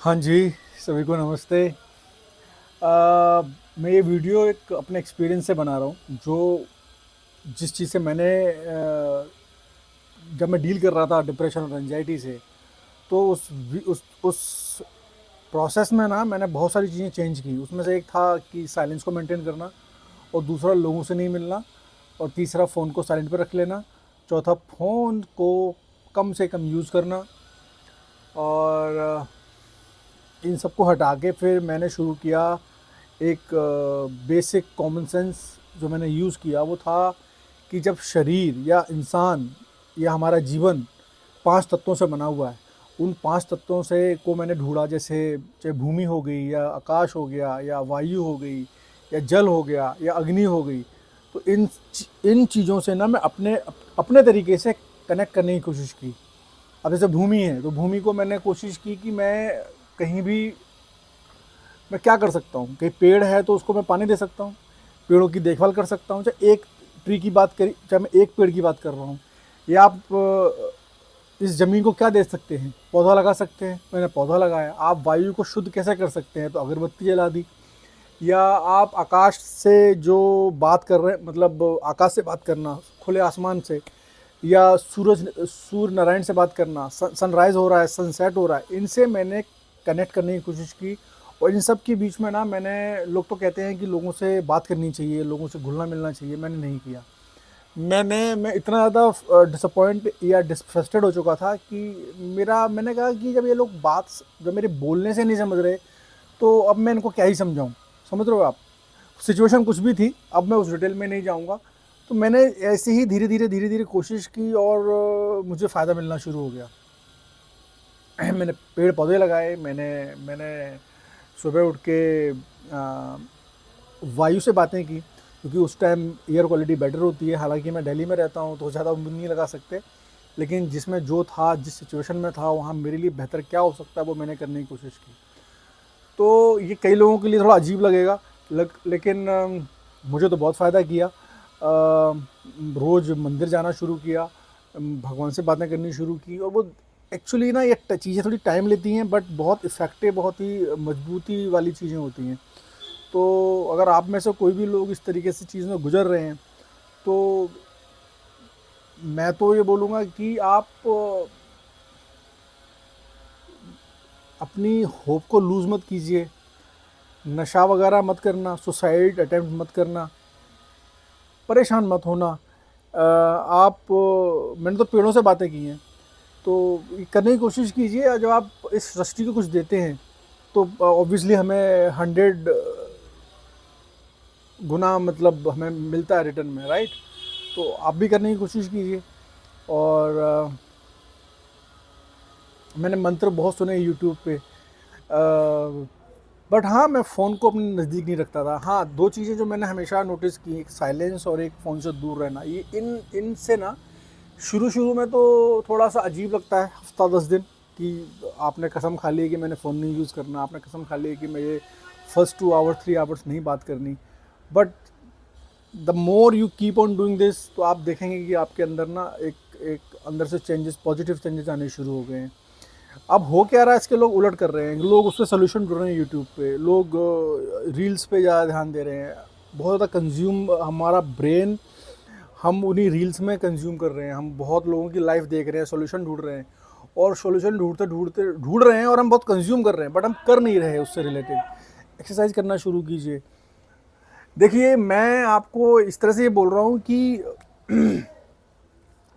हाँ जी, सभी को नमस्ते। मैं ये वीडियो एक अपने एक्सपीरियंस से बना रहा हूँ, जो जिस चीज़ से मैंने जब मैं डील कर रहा था डिप्रेशन और एंजाइटी से, तो उस प्रोसेस में ना मैंने बहुत सारी चीज़ें चेंज की। उसमें से एक था कि साइलेंस को मेंटेन करना, और दूसरा लोगों से नहीं मिलना, और तीसरा फ़ोन को साइलेंट पे रख लेना, चौथा फ़ोन को कम से कम यूज़ करना, और इन सबको हटा के फिर मैंने शुरू किया एक बेसिक कॉमन सेंस। जो मैंने यूज़ किया वो था कि जब शरीर या इंसान या हमारा जीवन 5 तत्वों से बना हुआ है, उन 5 तत्वों से को मैंने ढूँढा। जैसे चाहे भूमि हो गई, या आकाश हो गया, या वायु हो गई, या जल हो गया, या अग्नि हो गई। तो इन चीज़ों से ना मैं अपने तरीके से कनेक्ट करने की कोशिश की। अब जैसे भूमि है, तो भूमि को मैंने कोशिश की कि मैं कहीं भी मैं क्या कर सकता हूँ। कहीं पेड़ है तो उसको मैं पानी दे सकता हूँ, पेड़ों की देखभाल कर सकता हूँ। चाहे एक ट्री की बात करी, चाहे मैं एक पेड़ की बात कर रहा हूँ, या आप इस ज़मीन को क्या दे सकते हैं, पौधा लगा सकते हैं, मैंने पौधा लगाया। आप वायु को शुद्ध कैसे कर सकते हैं, तो अगरबत्ती जला दी। या आप आकाश से जो बात कर रहे हैं, मतलब आकाश से बात करना, खुले आसमान से, या सूर्य नारायण से बात करना, सनराइज़ हो रहा है, सनसेट हो रहा है, इनसे मैंने कनेक्ट करने की कोशिश की। और इन सब के बीच में ना मैंने, लोग तो कहते हैं कि लोगों से बात करनी चाहिए, लोगों से घुलना मिलना चाहिए, मैंने नहीं किया। मैं इतना ज़्यादा डिसअपॉइंट या डिसफ्रस्टेड हो चुका था कि मैंने कहा कि जब मेरे बोलने से नहीं समझ रहे, तो अब मैं इनको क्या ही समझाऊँ। समझ रहे हो आप? सिचुएशन कुछ भी थी, अब मैं उस डिटेल में नहीं जाऊँगा। तो मैंने ऐसे ही धीरे-धीरे कोशिश की, और मुझे फ़ायदा मिलना शुरू हो गया। मैंने पेड़-पौधे लगाए, मैंने मैंने सुबह उठ के वायु से बातें की, क्योंकि उस टाइम एयर क्वालिटी बेटर होती है। हालाँकि मैं दिल्ली में रहता हूँ, तो ज़्यादा उम्मीद नहीं लगा सकते, लेकिन जिसमें जो था, जिस सिचुएशन में था, वहाँ मेरे लिए बेहतर क्या हो सकता है, वो मैंने करने की कोशिश की। तो ये कई लोगों के लिए थोड़ा अजीब लगेगा, लेकिन मुझे तो बहुत फ़ायदा किया। रोज़ मंदिर जाना शुरू किया, भगवान से बातें करनी शुरू की, और वो एक्चुअली ना, ये चीज़ें थोड़ी टाइम लेती हैं, बट बहुत इफ़ेक्टिव, बहुत ही मजबूती वाली चीज़ें होती हैं। तो अगर आप में से कोई भी लोग इस तरीके से चीज़ में गुजर रहे हैं, तो मैं तो ये बोलूँगा कि आप अपनी होप को लूज़ मत कीजिए, नशा वगैरह मत करना, सुसाइड अटेम्प्ट मत करना, परेशान मत होना। मैंने तो पेड़ों से बातें की हैं, तो ये करने की कोशिश कीजिए। और जब आप इस सृष्टि को कुछ देते हैं, तो ऑब्वियसली हमें 100 गुना, मतलब हमें मिलता है रिटर्न में, राइट? तो आप भी करने की कोशिश कीजिए। और मैंने मंत्र बहुत सुने यूट्यूब पे, बट हाँ, मैं फ़ोन को अपने नज़दीक नहीं रखता था। हाँ, 2 चीज़ें जो मैंने हमेशा नोटिस की, एक साइलेंस और एक फ़ोन से दूर रहना। ये इनसे ना शुरू-शुरू में तो थोड़ा-सा अजीब लगता है, हफ़्ता 10 दिन, कि आपने कसम खा ली है कि मैंने फ़ोन नहीं यूज़ करना, आपने कसम खा ली है कि मुझे फर्स्ट 2 आवर्स 3 आवर्स नहीं बात करनी। But the more you keep on doing this, तो आप देखेंगे कि आपके अंदर ना एक एक अंदर से चेंजेस, पॉजिटिव चेंजेस आने शुरू हो गए हैं। अब हो क्या रहा है, इसके लोग उलट कर रहे हैं, लोग उससे सोल्यूशन ढूंढ रहे हैं यूट्यूब पे, लोग रील्स पे ज़्यादा ध्यान दे रहे हैं। बहुत ज़्यादा कंज्यूम, हमारा ब्रेन हम उन्हीं रील्स में कंज्यूम कर रहे हैं। हम बहुत लोगों की लाइफ देख रहे हैं, सोल्यूशन ढूंढ रहे हैं, और सोल्यूशन ढूंढते ढूंढते ढूंढ रहे हैं, और हम बहुत कंज्यूम कर रहे हैं, बट हम कर नहीं रहे उससे रिलेटेड। एक्सरसाइज करना शुरू कीजिए। देखिए, मैं आपको इस तरह से ये बोल रहा हूँ कि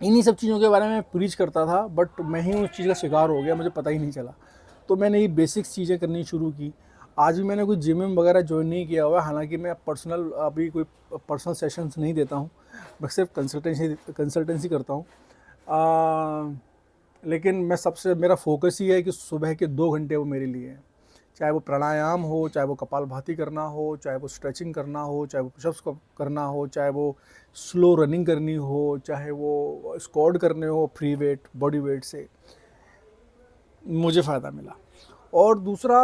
इन्हीं सब चीज़ों के बारे में प्रीच करता था, बट मैं ही उस चीज़ का शिकार हो गया, मुझे पता ही नहीं चला। तो मैंने ये बेसिक्स चीज़ें करनी शुरू की। आज भी मैंने कोई जिम विम वगैरह जॉइन नहीं किया हुआ है, हालांकि मैं अभी कोई पर्सनल सेशंस नहीं देता हूँ, मैं सिर्फ कंसल्टेंसी करता हूँ। लेकिन मेरा फोकस ही है कि सुबह के 2 घंटे वो मेरे लिए हैं। चाहे वो प्राणायाम हो, चाहे वो कपालभाति करना हो, चाहे वो स्ट्रेचिंग करना हो, चाहे वो पुशअप्स करना हो, चाहे वो स्लो रनिंग करनी हो, चाहे वो स्क्वाट करने हो फ्री वेट, बॉडी वेट से, मुझे फ़ायदा मिला। और दूसरा,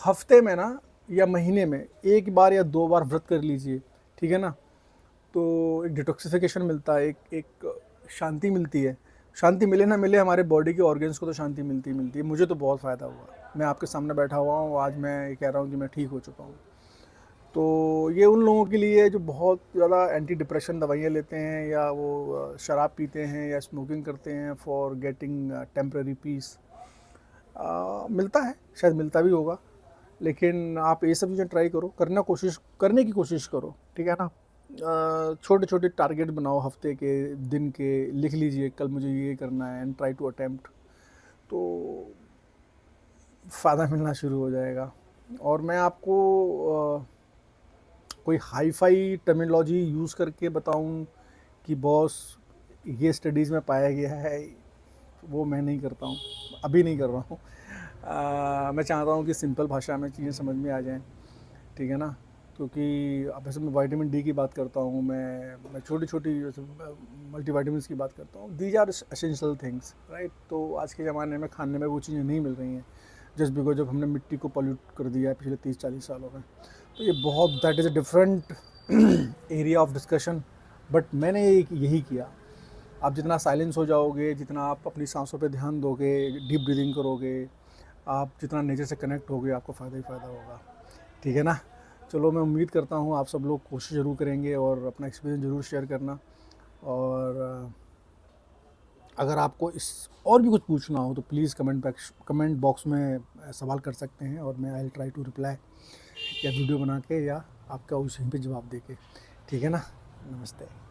हफ्ते में ना, या महीने में 1 बार या 2 बार व्रत कर लीजिए, ठीक है ना? तो एक डिटॉक्सिफिकेशन मिलता है, एक एक शांति मिलती है। शांति मिले ना मिले, हमारे बॉडी के ऑर्गन्स को तो शांति मिलती ही मिलती है। मुझे तो बहुत फ़ायदा हुआ। मैं आपके सामने बैठा हुआ हूँ, आज मैं ये कह रहा हूँ कि मैं ठीक हो चुका हूँ। तो ये उन लोगों के लिए है जो बहुत ज़्यादा एंटी डिप्रेशन दवाइयाँ लेते हैं, या वो शराब पीते हैं या स्मोकिंग करते हैं फॉर गेटिंग टेम्पररी पीस। मिलता है, शायद मिलता भी होगा, लेकिन आप ये सब चीज़ें ट्राई करो, करने की कोशिश करो, ठीक है ना। छोटे छोटे टारगेट बनाओ, हफ्ते के, दिन के, लिख लीजिए कल मुझे ये करना है, एंड ट्राई टू अटेम्प्ट, तो फ़ायदा मिलना शुरू हो जाएगा। और मैं आपको कोई हाई फाई टर्मिनोलॉजी यूज़ करके बताऊं कि बॉस ये स्टडीज़ में पाया गया है, वो मैं नहीं करता हूँ, अभी नहीं कर रहा हूँ। मैं चाहता हूँ कि सिंपल भाषा में चीज़ें समझ में आ जाएं, ठीक है ना। क्योंकि अब जैसे मैं विटामिन डी की बात करता हूँ, मैं छोटी छोटी जैसे मल्टीविटामिन्स की बात करता हूँ, these are essential things, right. तो आज के ज़माने में खाने में वो चीज़ें नहीं मिल रही हैं, जस्ट बिकॉज जब हमने मिट्टी को पॉल्यूट कर दिया है पिछले 30-40 सालों में। तो ये बहुत, that is a different area of discussion, but मैंने यही किया। आप जितना साइलेंस हो जाओगे, जितना आप अपनी सांसों पे ध्यान दोगे, डीप ब्रीदिंग करोगे, आप जितना नेचर से कनेक्ट होगे, आपको फ़ायदा ही फ़ायदा होगा, ठीक है ना। चलो, मैं उम्मीद करता हूँ आप सब लोग कोशिश ज़रूर करेंगे और अपना एक्सपीरियंस ज़रूर शेयर करना। और अगर आपको इस और भी कुछ पूछना हो तो प्लीज़ कमेंट बॉक्स में सवाल कर सकते हैं, और मैं I will try to reply, या वीडियो बना के, या आपका उस यहीं पे जवाब दे के, ठीक है ना। नमस्ते।